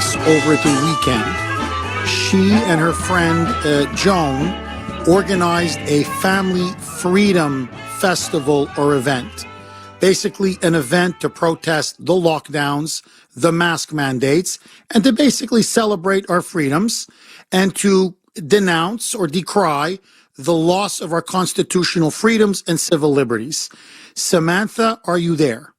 Blais over the weekend. She and her friend Joan organized a family freedom festival or event. Basically an event to protest the lockdowns, the mask mandates, and to basically celebrate our freedoms and to denounce or decry the loss of our constitutional freedoms and civil liberties. Samantha, are you there?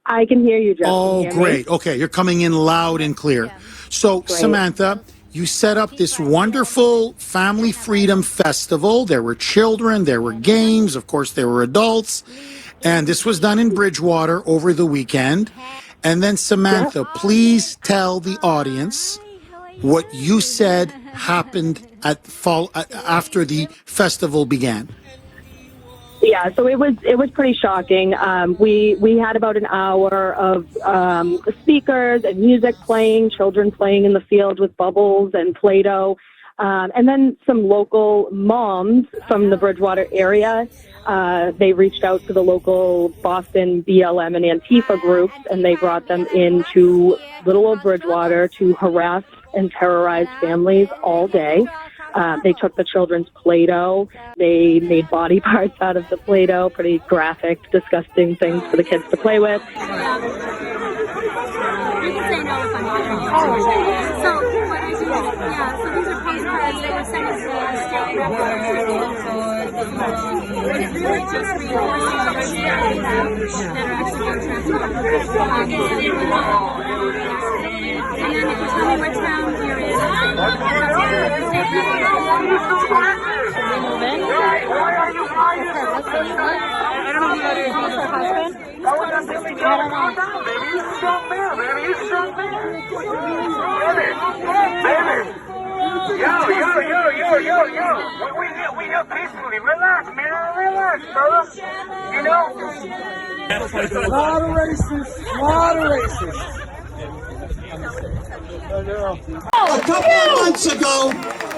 I can hear you, Jeff. Oh, great. Okay, you're coming in loud and clear. Yeah. So, great. Samantha, you set up this wonderful family freedom festival. There were children, there were games, of course, there were adults. And this was done in Bridgewater over the weekend. And then, Samantha, please tell the audience what you said happened at after the festival began. Yeah, so it was pretty shocking. We had about an hour of speakers and music playing, children playing in the field with bubbles and Play-Doh, and then some local moms from the Bridgewater area. They reached out to the local Boston BLM and Antifa groups, and they brought them into little old Bridgewater to harass and terrorize families all day. They took the children's Play-Doh. They made body parts out of the Play-Doh, pretty graphic, disgusting things for the kids to play with. You can say no if I'm bothering you. Oh. So what I do is, so these are postcards. They were sent us to state but it really just reinforces the that are actually going to transfer. And then if you tell me which round you're in, We have peacefully. Relax, man. Relax, brother. You know? A lot of racists. A couple of months ago,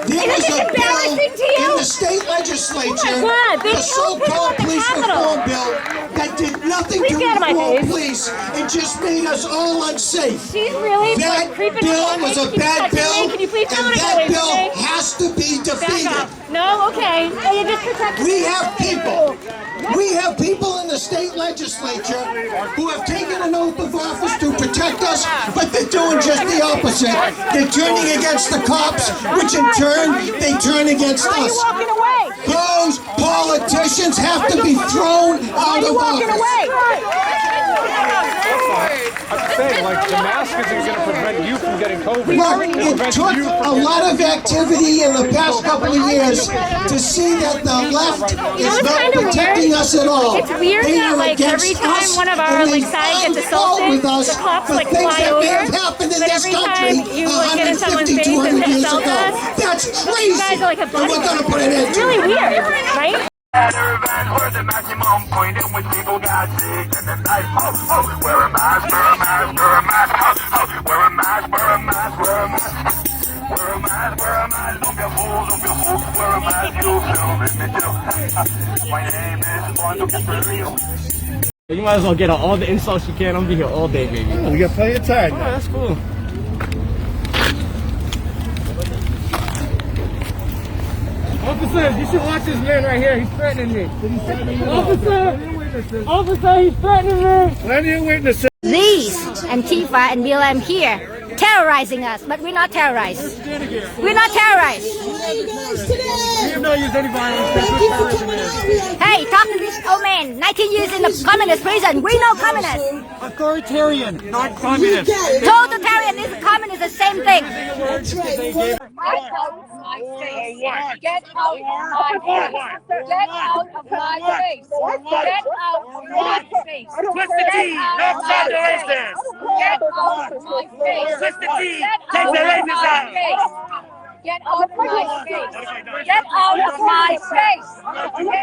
there was a bill in the state legislature, the so-called police reform bill, that did nothing to reform police and just made us all unsafe. That bill was a bad bill, and that bill has to be defeated. No, okay. We have people in the state legislature who have taken an oath of office to protect us, but they're doing just the opposite. They're turning against the cops, which in turn, they turn against us. Those politicians have to be thrown out of office. I'm saying, like, the mask isn't going to prevent you from getting COVID. Well, it took a lot of activity in the past couple of years to see that the left is not protecting us at all. It's weird that, like, every time one of our side gets assaulted, the cops, like, fly over. But every time you, like, get in someone's face and insult us, that's crazy. You guys are like a body. We're going to put it in. It's really weird, right? The maximum point in which people got sick and then like, wear a mask, wear a mask, wear a mask, wear a mask, wear a mask, wear a mask, wear a mask, wear a mask, don't be a fool, wear a mask, you feel me too. My name is Juan, don't get real. You might as well get all the insults you can. I'm gonna be here all day, baby. Oh, we got plenty of time. Oh, that's cool. Officer, you should watch this man right here. He's threatening me. Officer, he's threatening me. Plenty of witnesses. These Antifa and BLM here terrorizing us, but we're not terrorized. We're not terrorized. We have not used any violence. That's what terrorism is. Hey, talk to this old man. 19 years in the communist prison. We know communists. Authoritarian, not communist. Totalitarian is communist, the same thing. Get out of my face. Get out of my face. Get out of my face. Twist the T, no time to raise this. Get out of my face. Twist the T, take the laces out. Get out of my face. Get out of my face. Get out of my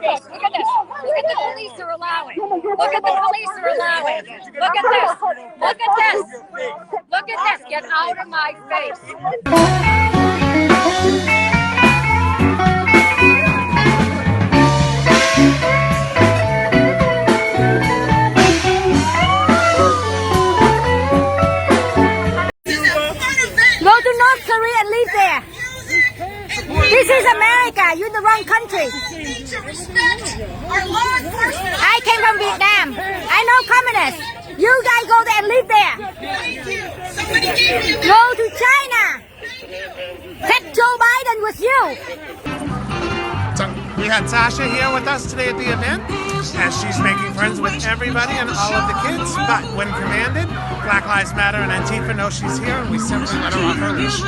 face. Look at this. Look at the police are allowing. Look at the police are allowing. Look at this. Look at this. Look at this. Get out of my face. America. You're in the wrong country. Need to respect our law enforcement. I came from Vietnam. I know communists. You guys go there and live there. Thank you. Somebody gave me a Go to China. Take Joe Biden with you. So we had Sasha here with us today at the event, as she's making friends with everybody and all of the kids. But when commanded, Black Lives Matter and Antifa know she's here, and we simply let her off her leash.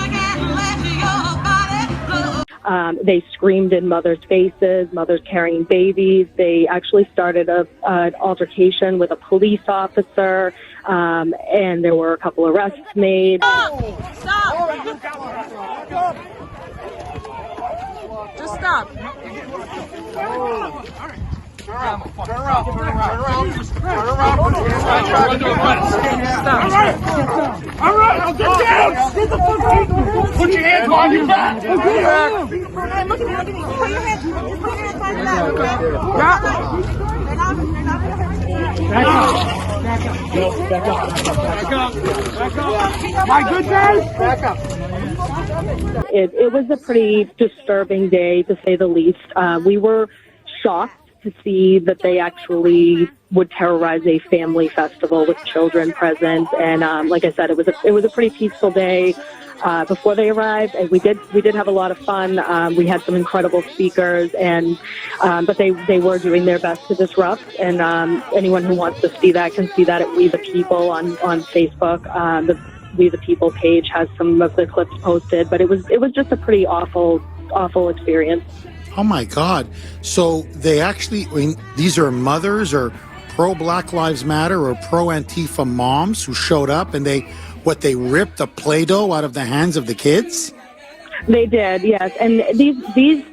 They screamed in mothers' faces, mothers carrying babies. They actually started an altercation with a police officer, and there were a couple arrests made. Stop! Just stop. Turn around. All right, I'll get down. Get the fuck out. Put your hands on your back. Put your hands on your back. Put your hands on your back. Back up. My good guys, back up. It was a pretty disturbing day, to say the least. We were shocked to see that they actually would terrorize a family festival with children present. And like I said, it was a pretty peaceful day before they arrived, and we did have a lot of fun. We had some incredible speakers, and but they were doing their best to disrupt. And anyone who wants to see that can see that at We the People on Facebook. The We the People page has some of the clips posted, but it was just a pretty awful experience. Oh my God. So they actually, I mean, these are mothers or pro-Black Lives Matter or pro-Antifa moms who showed up, and they ripped the Play-Doh out of the hands of the kids? They did, yes. And these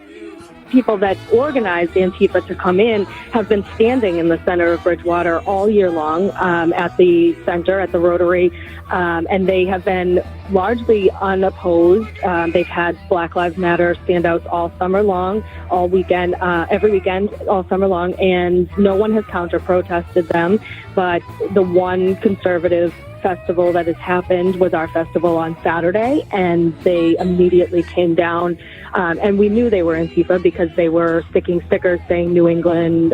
people that organized Antifa to come in have been standing in the center of Bridgewater all year long, at the center, at the Rotary, and they have been largely unopposed. They've had Black Lives Matter standouts all summer long, all weekend, every weekend, all summer long, and no one has counter-protested them. But the one conservative festival that has happened was our festival on Saturday, and they immediately came down, and we knew they were Antifa because they were sticking stickers saying New England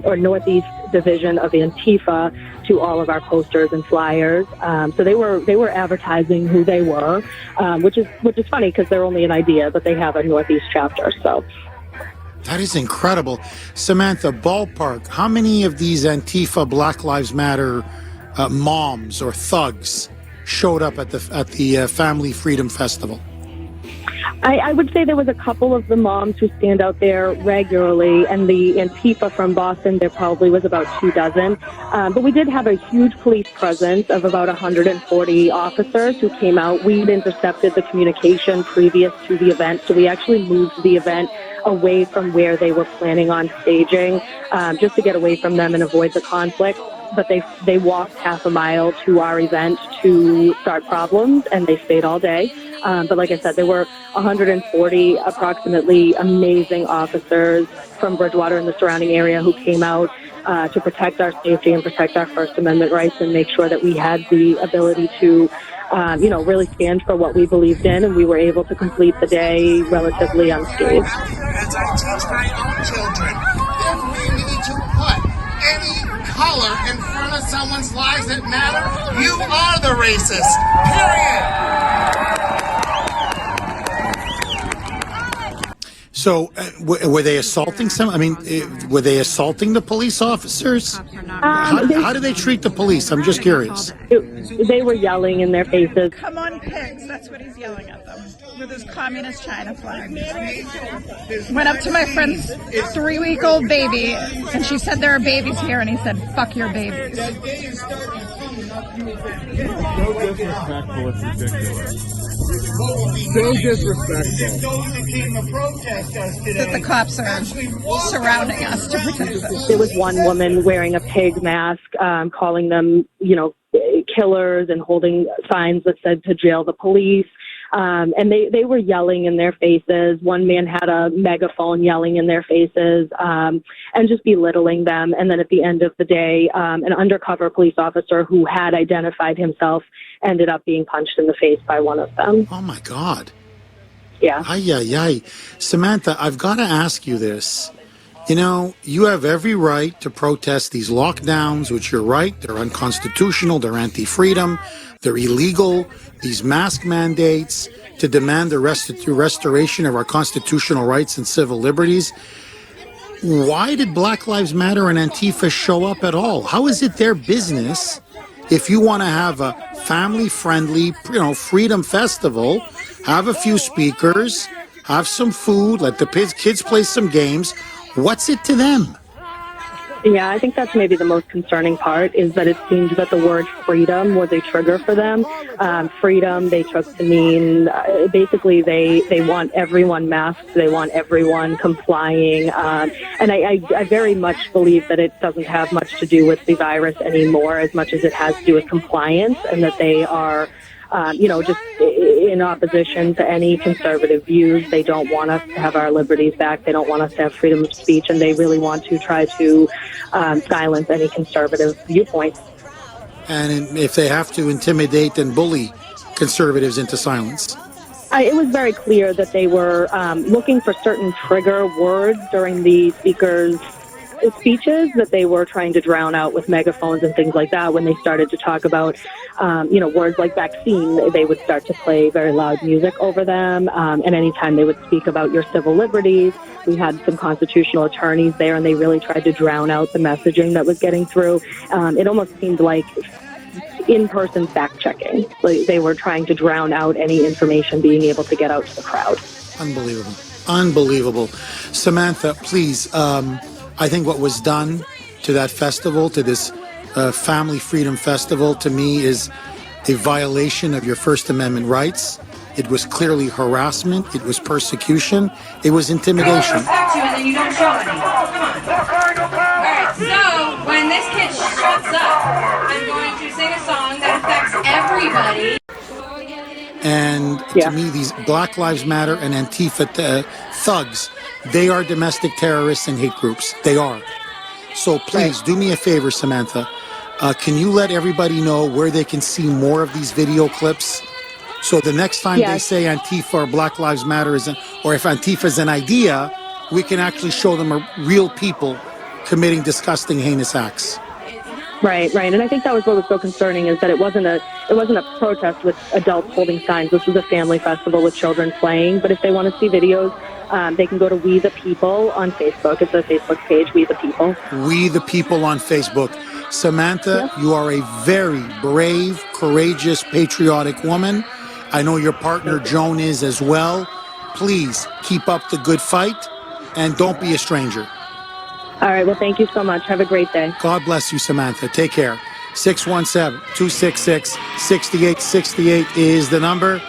or Northeast Division of Antifa to all of our posters and flyers. So they were advertising who they were, which is funny because they're only an idea, but they have a Northeast chapter. So that is incredible. Samantha, ballpark, how many of these Antifa Black Lives Matter moms or thugs showed up at the Family Freedom Festival? I would say there was a couple of the moms who stand out there regularly, and the Antifa from Boston, there probably was about 24. But we did have a huge police presence of about 140 officers who came out. We'd intercepted the communication previous to the event, so we actually moved the event away from where they were planning on staging, just to get away from them and avoid the conflict. But they walked half a mile to our event to start problems, and they stayed all day. But like I said, there were 140 approximately amazing officers from Bridgewater and the surrounding area who came out to protect our safety and protect our First Amendment rights and make sure that we had the ability to, really stand for what we believed in, and we were able to complete the day relatively unscathed. As I teach my own children, if we need to put any color in front of someone's lives that matter, you are the racist. Period. So were they assaulting some? I mean, were they assaulting the police officers? How do they treat the police? I'm just curious. They were yelling in their faces. Come on, pigs. That's what he's yelling at them with his communist China flag. Went up to my friend's 3-week-old baby, and she said there are babies here, and he said, fuck your babies. So disrespectful, it's ridiculous. So disrespectful. That the cops are surrounding us to protect us. There was one woman wearing a pig mask, calling them, killers, and holding signs that said to jail the police. And they were yelling in their faces. One man had a megaphone yelling in their faces, and just belittling them. And then at the end of the day, an undercover police officer who had identified himself ended up being punched in the face by one of them. Oh my God. Yeah. Ay, ay, ay. Samantha, I've got to ask you this. You know, you have every right to protest these lockdowns, which you're right, they're unconstitutional, they're anti-freedom, they're illegal, these mask mandates to demand the restoration of our constitutional rights and civil liberties. Why did Black Lives Matter and Antifa show up at all? How is it their business if you want to have a family-friendly, freedom festival, have a few speakers, have some food, let the kids play some games? What's it to them? Yeah, I think that's maybe the most concerning part, is that it seems that the word freedom was a trigger for them. Freedom, they took to mean, basically they want everyone masked, they want everyone complying. And I very much believe that it doesn't have much to do with the virus anymore as much as it has to do with compliance, and that they are just in opposition to any conservative views. They don't want us to have our liberties back. They don't want us to have freedom of speech, and they really want to try to silence any conservative viewpoints. And if they have to intimidate and bully conservatives into silence. It was very clear that they were looking for certain trigger words during the speakers' speeches that they were trying to drown out with megaphones and things like that. When they started to talk about, words like vaccine, they would start to play very loud music over them. And anytime they would speak about your civil liberties, we had some constitutional attorneys there, and they really tried to drown out the messaging that was getting through. It almost seemed like in-person fact-checking. Like they were trying to drown out any information being able to get out to the crowd. Unbelievable. Unbelievable. Samantha, please, I think what was done to that festival, to this Family Freedom Festival, to me is a violation of your First Amendment rights. It was clearly harassment. It was persecution. It was intimidation. And then you don't show any. Come on. All right, so when this kid shuts up, I'm going to sing a song that affects everybody. And to me, these Black Lives Matter and Antifa thugs, they are domestic terrorists and hate groups. They are. So please do me a favor, Samantha. Can you let everybody know where they can see more of these video clips? So the next time they say Antifa or Black Lives Matter or if Antifa is an idea, we can actually show them real people committing disgusting, heinous acts. Right. And I think that was what was so concerning, is that it wasn't a protest with adults holding signs. This was a family festival with children playing. But if they want to see videos, they can go to We the People on Facebook. It's a Facebook page, We the People. We the People on Facebook. Samantha, you are a very brave, courageous, patriotic woman. I know your partner Joan is as well. Please keep up the good fight and don't be a stranger. All right. Well, thank you so much. Have a great day. God bless you, Samantha. Take care. 617-266-6868 is the number.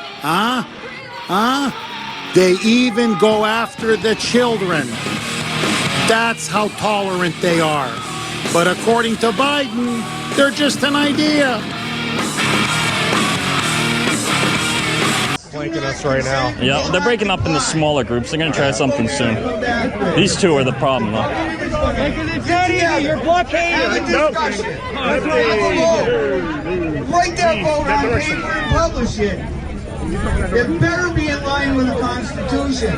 They even go after the children. That's how tolerant they are. But according to Biden, they're just an idea. Flanking us right now. Yeah, they're breaking up into smaller groups. They're going to try something soon. These two are the problem, though. You're blockading. Nope. Write that vote on paper and publish it. It better be in line with the Constitution.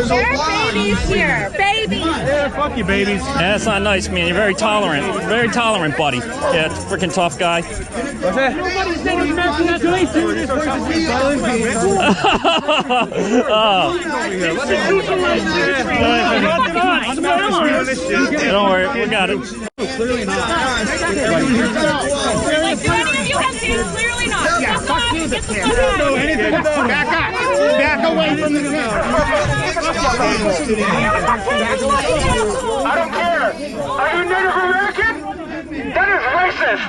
There are babies here. Babies. Yeah, fuck you, babies. Yeah, that's not nice, man. You're very tolerant. Very tolerant, buddy. Yeah, freaking tough guy. What's that? Nobody said it was American Don't worry, we got it. Clearly not. Clearly not. Yeah, fuck you. Back up. Back away from the camera. I don't care. Are you Native American? That is racist.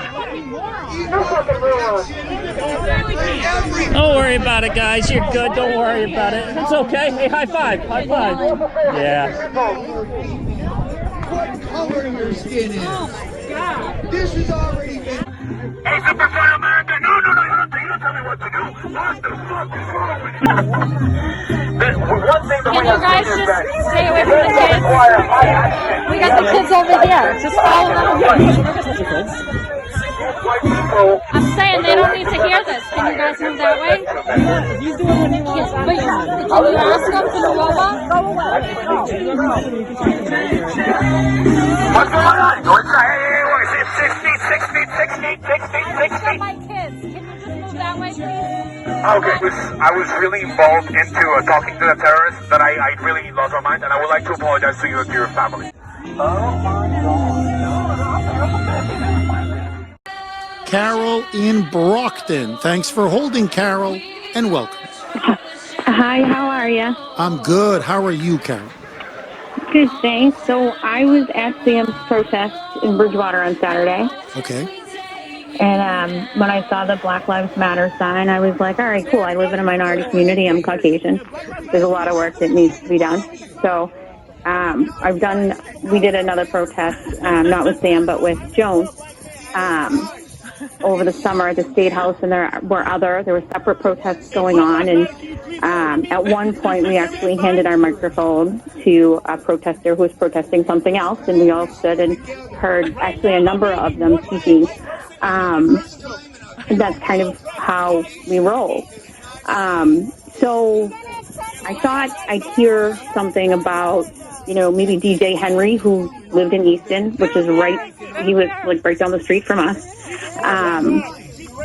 Don't worry about it, guys. You're good. Don't worry about it. It's okay. Hey, high five. High five. Yeah. What color your skin is. This has already been... Hey, Superfly America. No, you don't tell me what to do. What the fuck is wrong with you? Can you guys just stay away from the kids? We got the kids over there. Just follow them. I'm saying they don't need to hear this. Can you guys move that way? He's doing what he wants. But can you ask them to move over? Go away. What's going on? What's that? Hey, what is it? 6 feet, 6 feet, 6 feet, 6 feet, 6 feet. My kids. Can you just move that way, please? Okay, I was really involved into talking to the terrorists that I really lost my mind, and I would like to apologize to you and to your family. Carol in Brockton. Thanks for holding, Carol, and welcome. Hi, how are you? I'm good. How are you, Carol? Good, thanks. So I was at Sam's protest in Bridgewater on Saturday. Okay. And when I saw the Black Lives Matter sign, I was like, all right, cool. I live in a minority community. I'm Caucasian. There's a lot of work that needs to be done. So we did another protest, not with Sam, but with Joan, over the summer at the State House, and there were separate protests going on. And at one point, we actually handed our microphone to a protester who was protesting something else, and we all stood and heard actually a number of them speaking. That's kind of how we roll. So I thought I'd hear something about, maybe DJ Henry, who lived in Easton, which is he was like right down the street from us,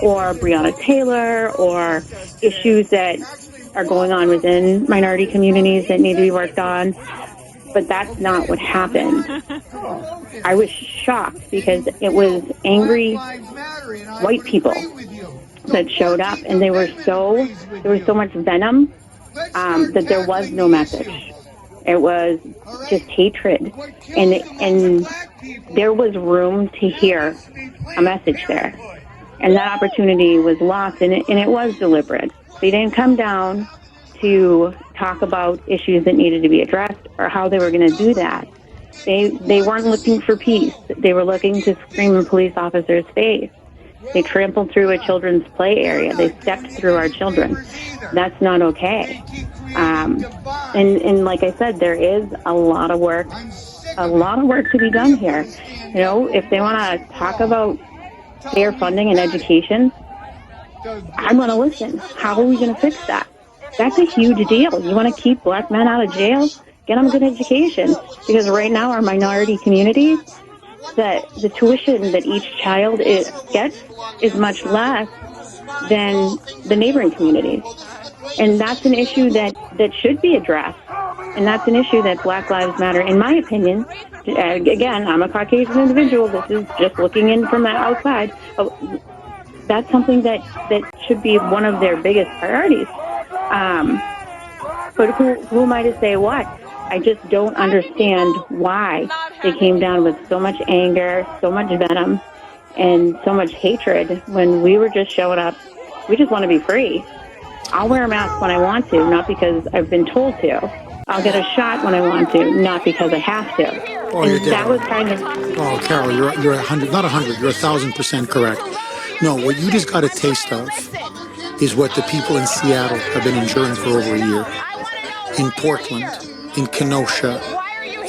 or Breonna Taylor, or issues that are going on within minority communities that need to be worked on. But that's not what happened. I was shocked because it was angry white people that showed up, and there was so much venom that there was no message. It was just hatred, and there was room to hear a message there, and that opportunity was lost, and it was deliberate. They didn't come down to talk about issues that needed to be addressed or how they were going to do that. They weren't looking for peace. They were looking to scream in police officers' face. They trampled through a children's play area. They stepped through our children. That's not okay. And like I said, there is a lot of work to be done here. If they want to talk about fair funding and education, I'm going to listen. How are we going to fix that? That's a huge deal. You want to keep black men out of jail? Get them a good education. Because right now, our minority communities, the tuition that each child gets is much less than the neighboring communities. And that's an issue that should be addressed. And that's an issue that Black Lives Matter, in my opinion, again, I'm a Caucasian individual. This is just looking in from the outside. That's something that should be one of their biggest priorities. But who am I to say what? I just don't understand why they came down with so much anger, so much venom, and so much hatred when we were just showing up. We just want to be free. I'll wear a mask when I want to, not because I've been told to. I'll get a shot when I want to, not because I have to. Oh, and you're dead. That was kind of... Oh, Carol, you're 100, not 100, you're 1,000% correct. No, what you just got a taste of is what the people in Seattle have been enduring for over a year. In Portland, in Kenosha,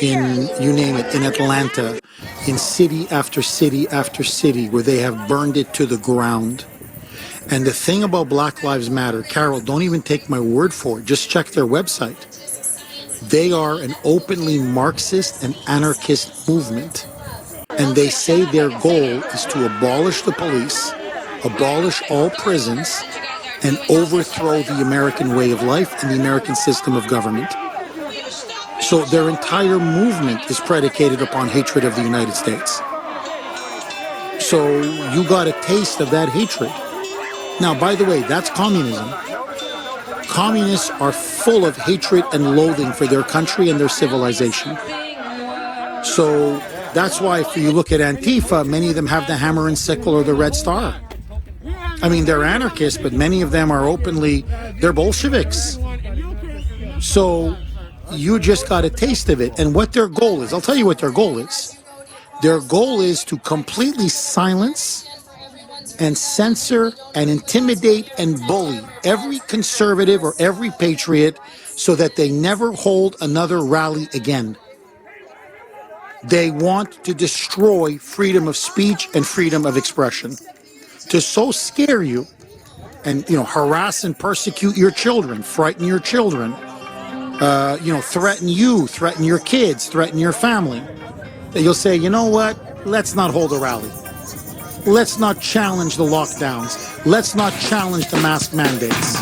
in, you name it, in Atlanta, in city after city after city, where they have burned it to the ground. And the thing about Black Lives Matter, Carol, don't even take my word for it. Just check their website. They are an openly Marxist and anarchist movement. And they say their goal is to abolish the police, abolish all prisons, and overthrow the American way of life and the American system of government. So their entire movement is predicated upon hatred of the United States. So you got a taste of that hatred. Now, by the way, that's communism. Communists are full of hatred and loathing for their country and their civilization. So that's why if you look at Antifa, many of them have the hammer and sickle or the red star. I mean, they're anarchists, but many of them are they're Bolsheviks. So you just got a taste of it. And what their goal is, I'll tell you what their goal is. Their goal is to completely silence and censor and intimidate and bully every conservative or every patriot so that they never hold another rally again. They want to destroy freedom of speech and freedom of expression. to so scare you and, harass and persecute your children, frighten your children, threaten you, threaten your kids, threaten your family, that you'll say, you know what, let's not hold a rally. Let's not challenge the lockdowns. Let's not challenge the mask mandates.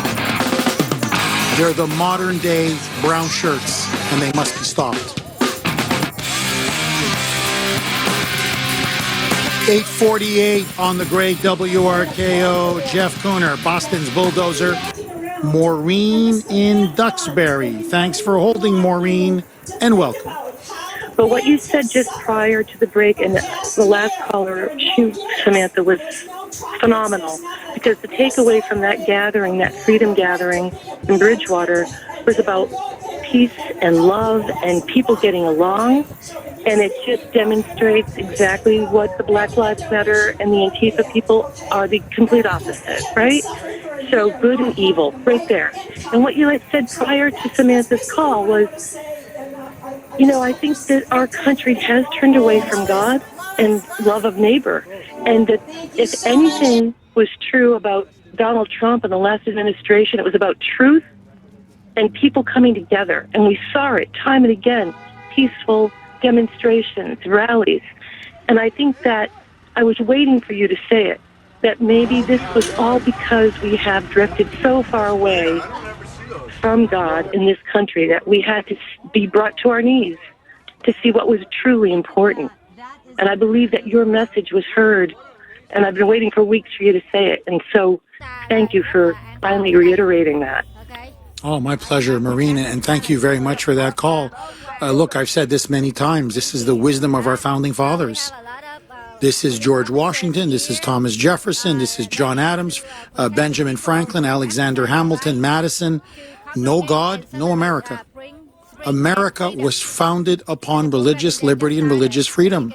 They're the modern day brown shirts, and they must be stopped. 8:48 on the great WRKO Jeff Kuhner, Boston's bulldozer. Maureen in Duxbury. Thanks for holding, Maureen, and welcome. But what you said just prior to the break and the last caller, Samantha, was phenomenal. Because the takeaway from that gathering, that freedom gathering in Bridgewater, was about peace and love and people getting along. And it just demonstrates exactly what the Black Lives Matter and the Antifa people are, the complete opposite, right? So good and evil, right there. And what you had said prior to Samantha's call was, I think that our country has turned away from God and love of neighbor. And that if anything was true about Donald Trump and the last administration, it was about truth and people coming together. And we saw it time and again, peaceful demonstrations, rallies. And I think that I was waiting for you to say it, that maybe this was all because we have drifted so far away from God in this country that we had to be brought to our knees to see what was truly important. And I believe that your message was heard, and I've been waiting for weeks for you to say it. And so thank you for finally reiterating that. Oh, my pleasure, Marina, and thank you very much for that call. Look, I've said this many times. This is the wisdom of our founding fathers. This is George Washington. This is Thomas Jefferson. This is John Adams, Benjamin Franklin, Alexander Hamilton, Madison. No God, no America. America was founded upon religious liberty and religious freedom.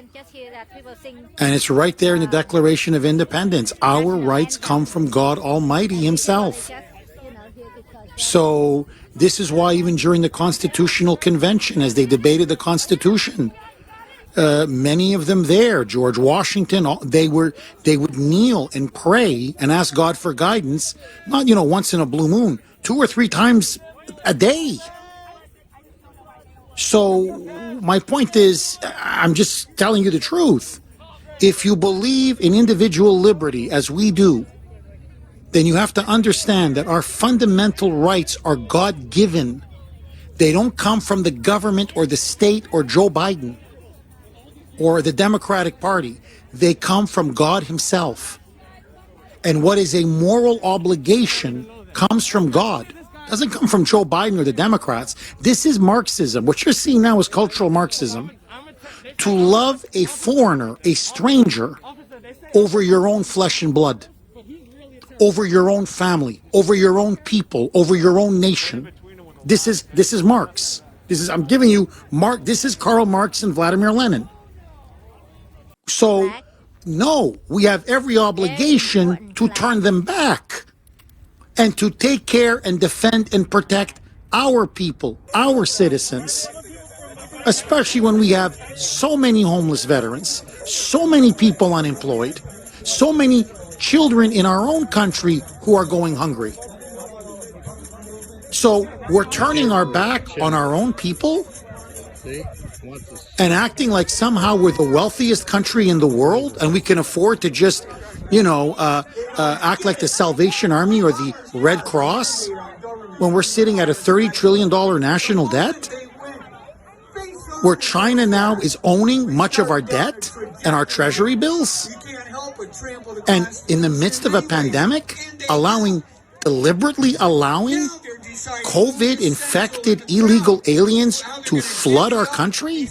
And it's right there in the Declaration of Independence. Our rights come from God Almighty himself. So this is why even during the Constitutional Convention, as they debated the Constitution, many of them there, George Washington, they would kneel and pray and ask God for guidance, not, once in a blue moon, 2 or 3 times a day. So my point is, I'm just telling you the truth. If you believe in individual liberty, as we do, then you have to understand that our fundamental rights are God-given. They don't come from the government or the state or Joe Biden or the Democratic Party. They come from God himself. And what is a moral obligation comes from God. It doesn't come from Joe Biden or the Democrats. This is Marxism. What you're seeing now is cultural Marxism. To love a foreigner, a stranger, over your own flesh and blood, over your own family, over your own people, over your own nation. This is Marx. I'm giving you Marx. This is Karl Marx and Vladimir Lenin. So, no, we have every obligation to turn them back and to take care and defend and protect our people, our citizens, especially when we have so many homeless veterans, so many people unemployed, so many children in our own country who are going hungry. So we're turning our back on our own people and acting like somehow we're the wealthiest country in the world and we can afford to just, act like the Salvation Army or the Red Cross when we're sitting at a $30 trillion national debt, where China now is owning much of our debt and our treasury bills. And in the midst of a pandemic, deliberately allowing COVID-infected illegal aliens to flood our country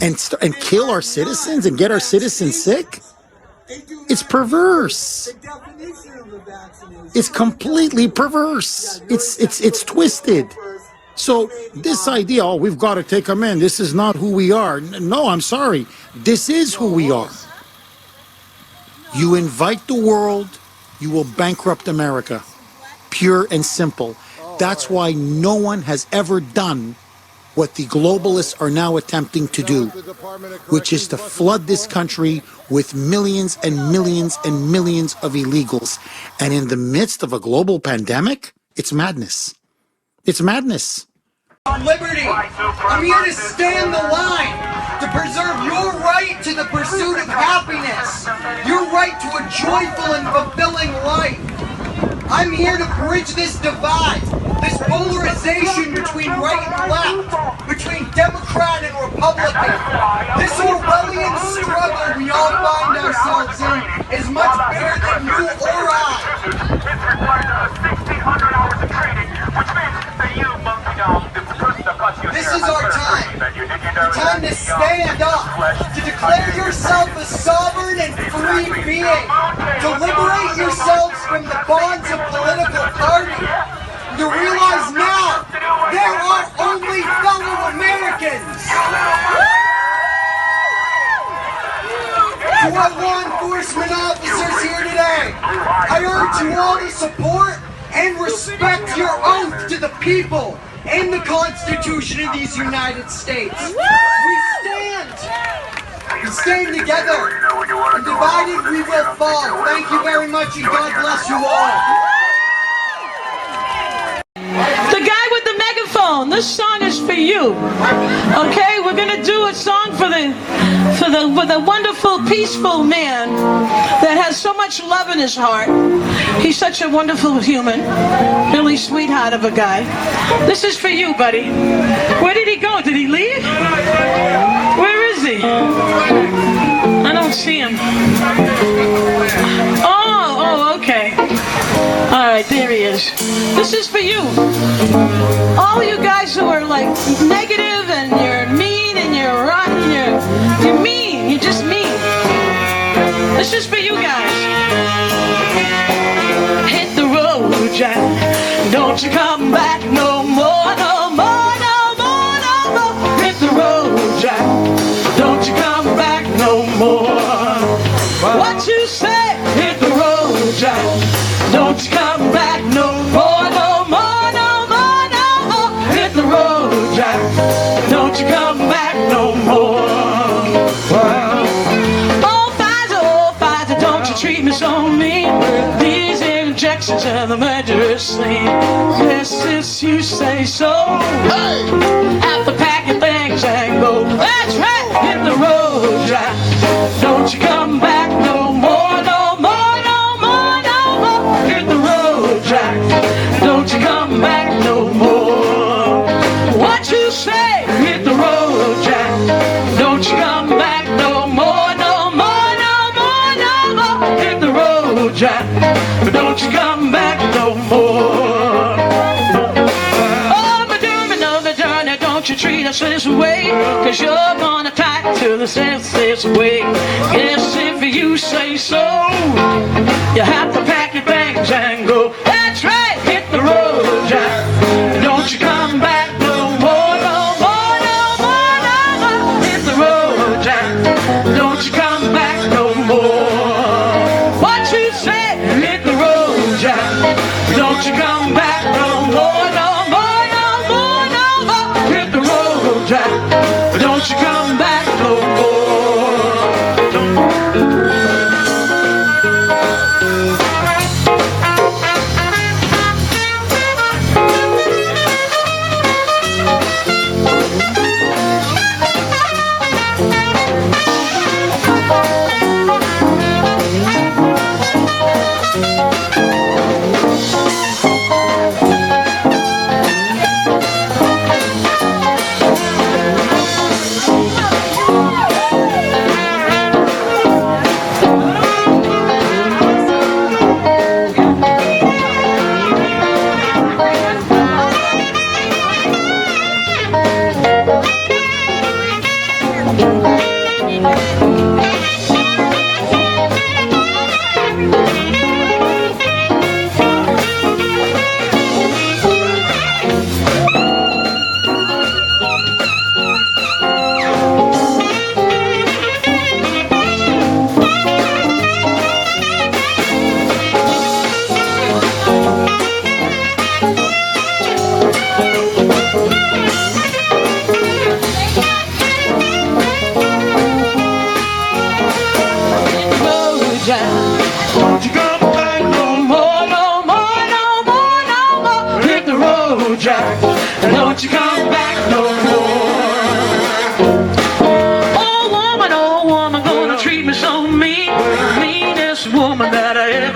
and kill our citizens and get our citizens sick? It's perverse. It's completely perverse. It's twisted. So this idea, we've got to take them in. This is not who we are. No, I'm sorry. This is who we are. You invite the world, you will bankrupt America. Pure and simple. That's why no one has ever done what the globalists are now attempting to do, which is to flood this country with millions and millions and millions of illegals. And in the midst of a global pandemic, it's madness. It's madness. Liberty. I'm here to stand the line, to preserve your right to the pursuit of happiness, your right to a joyful and fulfilling life. I'm here to bridge this divide, this polarization between right and left, between Democrat and Republican. This Orwellian struggle we all find ourselves in is much bigger than you or I. This is our time. The time to stand up, to declare yourself a sovereign and free being, to liberate yourselves from the bonds of political party, to realize now there are only fellow Americans. To our law enforcement officers here today, I urge you all to support and respect your oath to the people and the Constitution of these United States. We stand together, and divided we will fall. Thank you very much, and God bless you all. The guy with the megaphone, this song is for you. Okay, we're gonna do a song for the wonderful, peaceful man that has so much love in his heart. He's such a wonderful human, really sweetheart of a guy. This is for you, buddy. Where did he go? Did he leave? Where is he? I don't see him. Oh, okay. All right, there he is. This is for you. All you guys who are like negative and you're mean and you're rotten, you're mean, you're just mean. This is for you guys. Hit the road, Jack. Don't you come back no more, no more, no more, no more. Hit the road, Jack. Don't you come back no more. What you say? Hit the road, Jack. Don't you come back no more, no more, no more, no more. Hit the road, Jack. Don't you come back no more. Oh, Pfizer, don't you treat me so mean. These injections and the murderous thing. Yes, since you say so. Hey! After packing things and go. That's right, hit the road, Jack. Don't you come back no more, no more, no more, no more. Hit the road, Jack. Don't you come back no more. What you say? Hit the road, Jack. Don't you come back no more, no more, no more, no more. Hit the road, Jack. But don't you come back no more. Oh, Madonna, don't you treat us this way, 'cause you're gonna tie to the sense this way. Yes, if you say so, you have to pack your things and go. That's right, hit the road, Jack. Don't you come back no more, no more, no more, no more. Hit the road, Jack. Don't you come back no more. What you say? Hit the road, Jack. Don't you come back no more, no more, no more, no more. Hit the road, Jack. Don't you come back no more.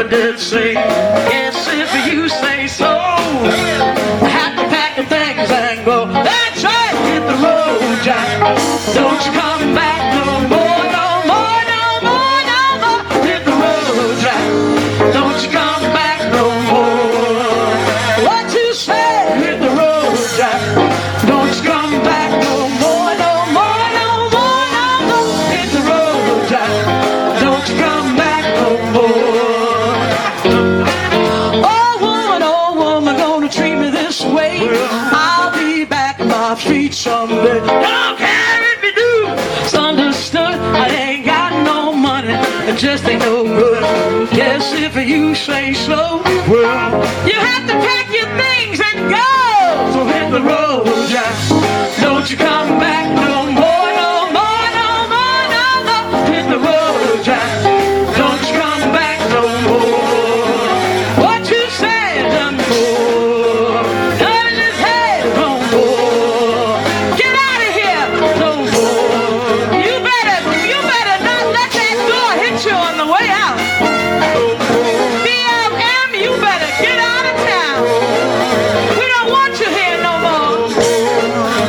did say, yes, if you say so. I have to pack the things and go. That's right, hit the road, Jack. Don't you come back no more, no more, no more, no more. Hit the road, Jack. Don't you come back no more. What you say? Hit the road, Jack. Don't you come back no more, no more, no more, no more. Hit the road, Jack. Don't you come back no more. Oh woman, gonna treat me this way. I'll be back on my feet someday. Don't care if you do. It's understood. I ain't got no money. It just ain't no good. Guess if you say so, well, you have to pack your things and go. So hit the road, Jack. Don't you come back no more, no more, no more, no more. Hit the road, Jack. Don't you come back no more. What you said, done more. None in his head, no more. Get out of here, no more. You better not let that door hit you on the way out. BLM, you better get out of town. We don't want you here no more.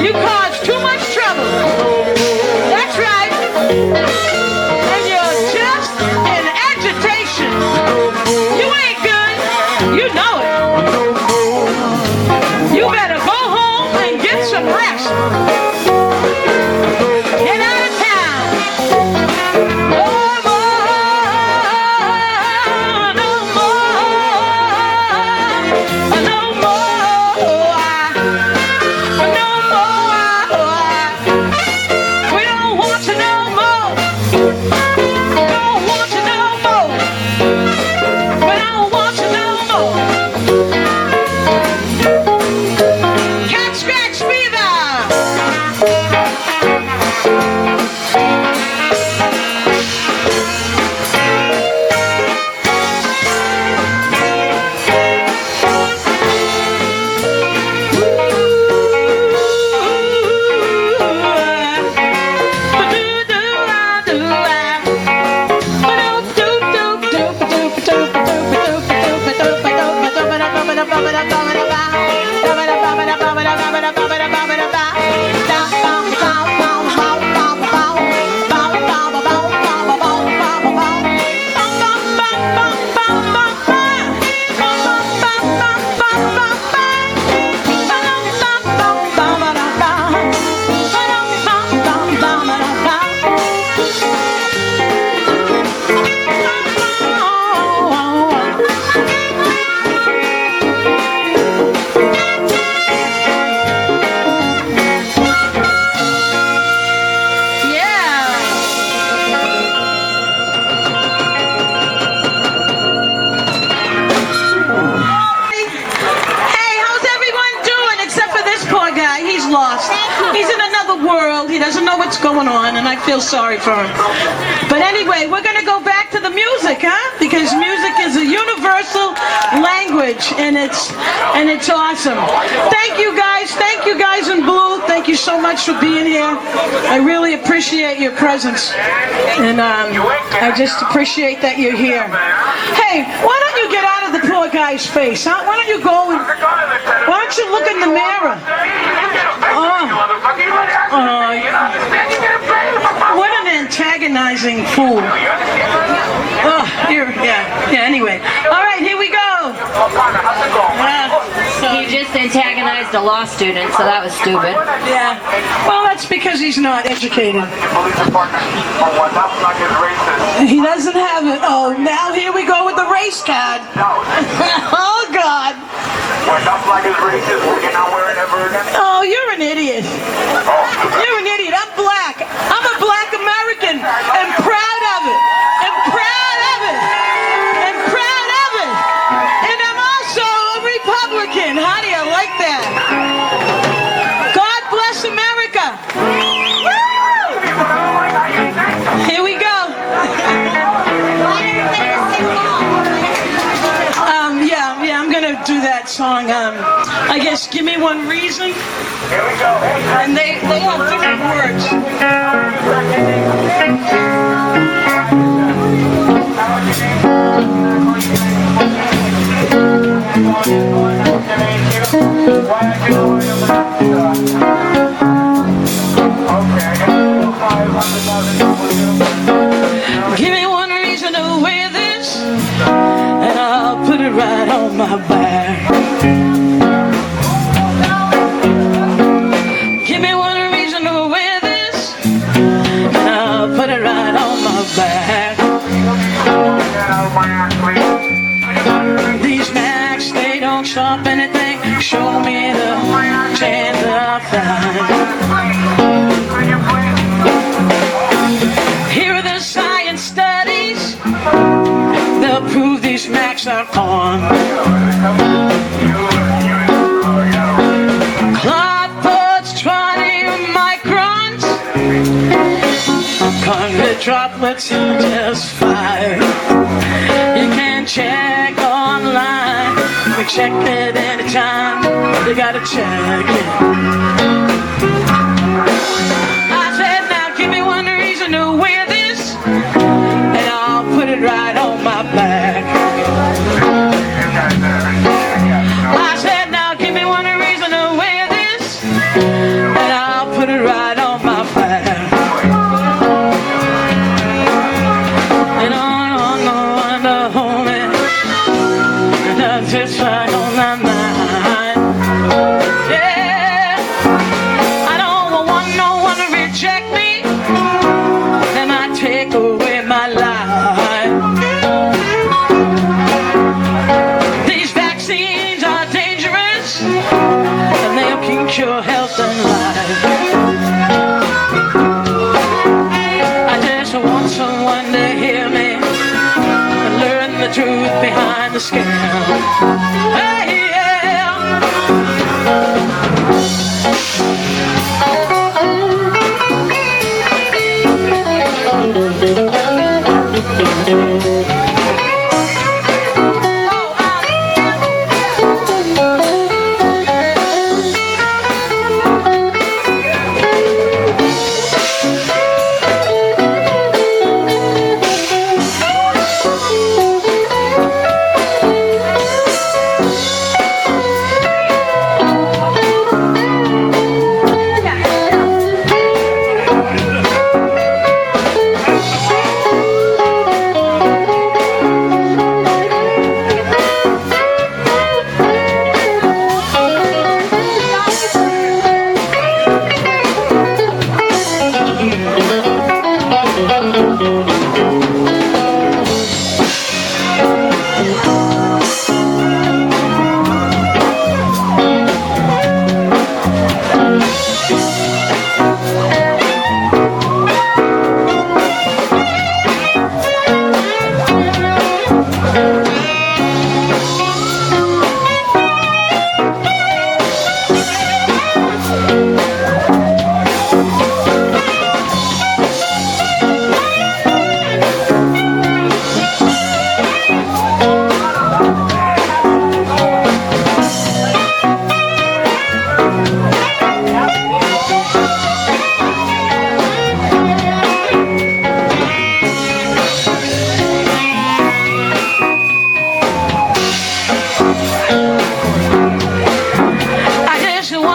You caused too much trouble. That's right. And you're just in agitation. You ain't good. You know it. You better go home and get some rest. Get out of town. No more. No more. No more. No more. We don't want you no more. Don't want you no more. We don't want you no more. Cat scratch fever. Going on, and I feel sorry for him. But anyway, we're going to go back to the music, huh? Because music is a universal language, and it's awesome. Thank you guys in blue. Thank you so much for being here. I really appreciate your presence, and I just appreciate that you're here. Hey, why don't you get out of the poor guy's face, huh? Why don't you go and why don't you look in the mirror? What an antagonizing fool. Oh, anyway. All right, here we go. He just antagonized a law student, so that was stupid. Yeah. Well, that's because he's not educated. He doesn't have it. Oh, now here we go with the race card. Oh, God. Oh, you're an idiot. You're an idiot. I'm black. I'm a black American and proud of it. And proud of it. And proud of it. And I'm also a Republican. How do you like that? God bless America. Here we go. Yeah, I'm gonna do that song. I guess Give Me One Reason. Here we go. And they have different words. Give me one reason to wear this, and I'll put it right on my back. Give me one reason to wear this, and I'll put it right on my back. These Macs, they don't stop anything. Show me the chance I find. Here are the science studies. They'll prove these Macs are on. Cloth buds, 20 microns. Concrete droplets in just 5. You can check online. We check it anytime. You gotta check it. I said, now give me one reason to wear this, and I'll put it right on my back. I said, now give me one reason to wear this, and I'll put it right on my back. And on the one to hold me, and that's just right on my mind. Yeah, I don't want no one to reject me. They might take away my life. These vaccines are dangerous, and they'll keep your health and life. I just want someone to hear me and learn the truth behind the scam. Hey, yeah.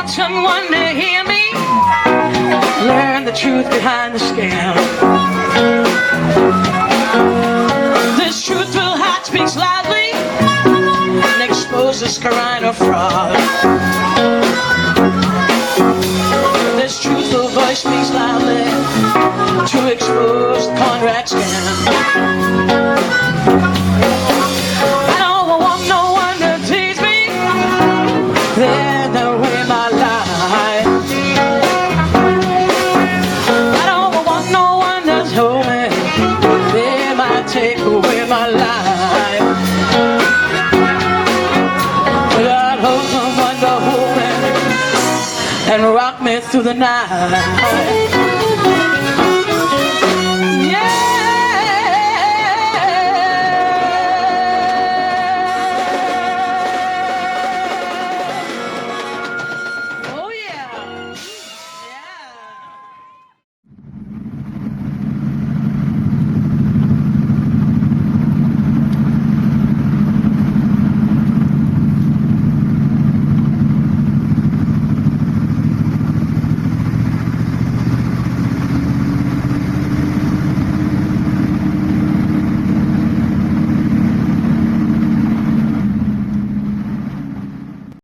Someone to hear me, learn the truth behind the scam. This truth will heart speaks loudly and exposes Karina fraud. This truthful voice speaks loudly to expose the Conrad scam. I don't want no one to tease me. They're no way my life. I don't want no one to hold me. They might take away my life. But I'd hope someone to hold me and rock me through the night.